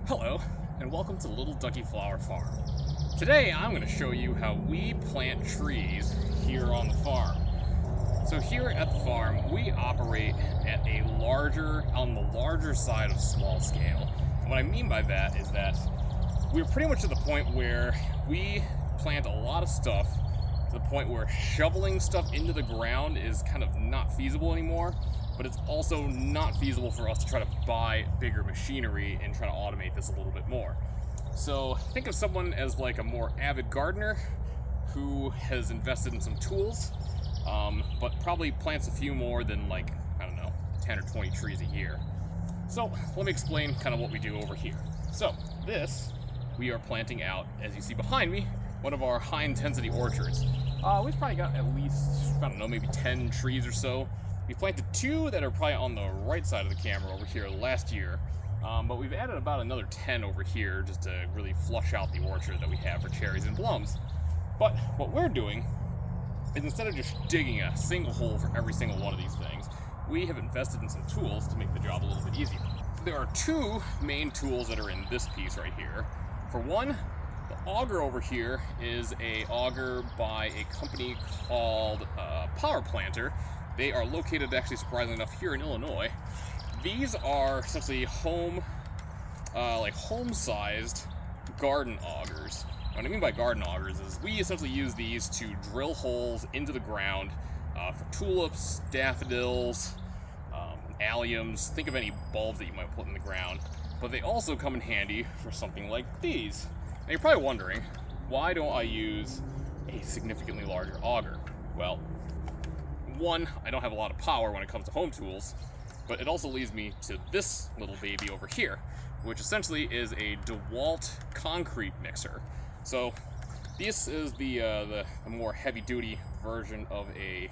Hello, and welcome to Little Ducky Flower Farm. Today I'm going to show you how we plant trees here on the farm. So here at the farm, we operate at on the larger side of small scale. And what I mean by that is that we're pretty much at the point where we plant a lot of stuff to the point where shoveling stuff into the ground is kind of not feasible anymore. But it's also not feasible for us to try to buy bigger machinery and try to automate this a little bit more. So think of someone as like a more avid gardener who has invested in some tools, but probably plants a few more than 10 or 20 trees a year. So let me explain kind of what we do over here. So this, we are planting out, as you see behind me, one of our high intensity orchards. We've probably got at least, maybe 10 trees or so. We planted 2 that are probably on the right side of the camera over here last year, but we've added about another 10 over here just to really flush out the orchard that we have for cherries and plums. But what we're doing is, instead of just digging a single hole for every single one of these things, we have invested in some tools to make the job a little bit easier. There are 2 main tools that are in this piece right here. For one, the auger over here is a auger by a company called Power Planter. They are located, actually surprisingly enough, here in Illinois. These are essentially home-sized garden augers. What I mean by garden augers is we essentially use these to drill holes into the ground for tulips, daffodils, alliums. Think of any bulbs that you might put in the ground. But they also come in handy for something like these. Now you're probably wondering, why don't I use a significantly larger auger? Well, one, I don't have a lot of power when it comes to home tools, but it also leads me to this little baby over here, which essentially is a Dewalt concrete mixer. So this is the more heavy-duty version of a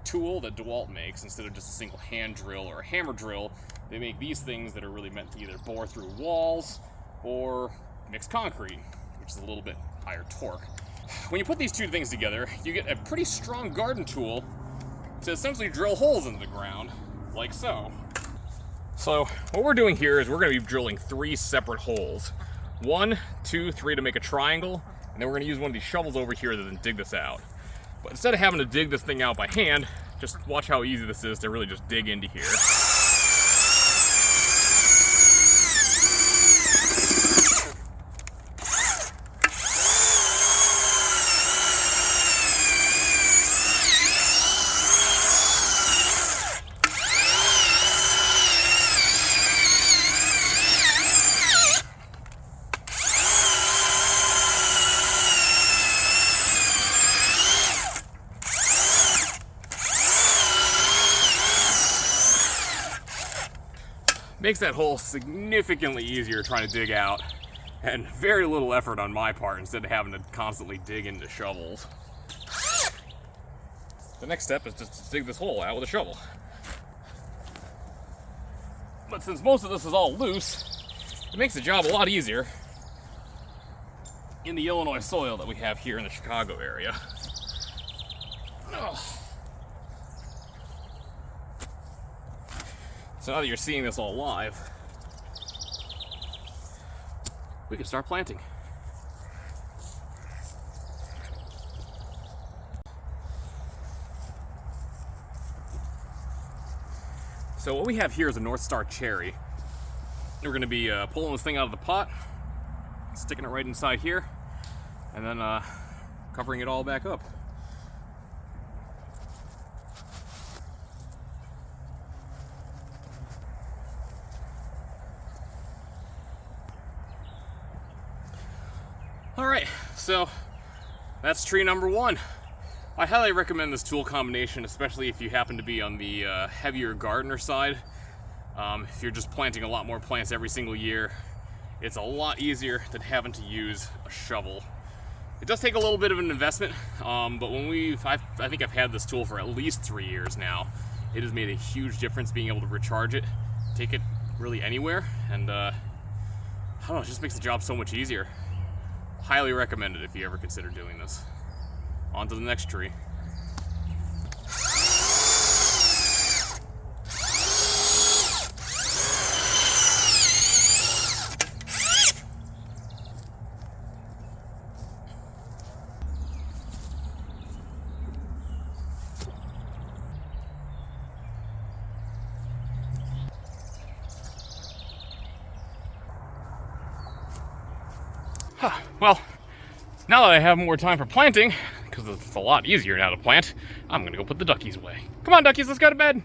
tool that Dewalt makes. Instead of just a single hand drill or a hammer drill, they make these things that are really meant to either bore through walls or mix concrete, which is a little bit higher torque. When you put these 2 things together, you get a pretty strong garden tool to essentially drill holes into the ground, like so. So what we're doing here is we're going to be drilling 3 separate holes. 1, 2, 3 to make a triangle, and then we're going to use one of these shovels over here to then dig this out. But instead of having to dig this thing out by hand, just watch how easy this is to really just dig into here. Makes that hole significantly easier trying to dig out, and very little effort on my part instead of having to constantly dig into shovels. The next step is just to dig this hole out with a shovel. But since most of this is all loose, it makes the job a lot easier in the Illinois soil that we have here in the Chicago area. So now that you're seeing this all live, we can start planting. So what we have here is a North Star cherry. We're going to be pulling this thing out of the pot, sticking it right inside here, and then covering it all back up. Alright, so that's tree number 1. I highly recommend this tool combination, especially if you happen to be on the heavier gardener side. If you're just planting a lot more plants every single year, it's a lot easier than having to use a shovel. It does take a little bit of an investment, but I think I've had this tool for at least 3 years now. It has made a huge difference being able to recharge it, take it really anywhere, and I don't know, it just makes the job so much easier. Highly recommend it if you ever consider doing this. On to the next tree. Well, now that I have more time for planting, because it's a lot easier now to plant, I'm gonna go put the duckies away. Come on, duckies, let's go to bed.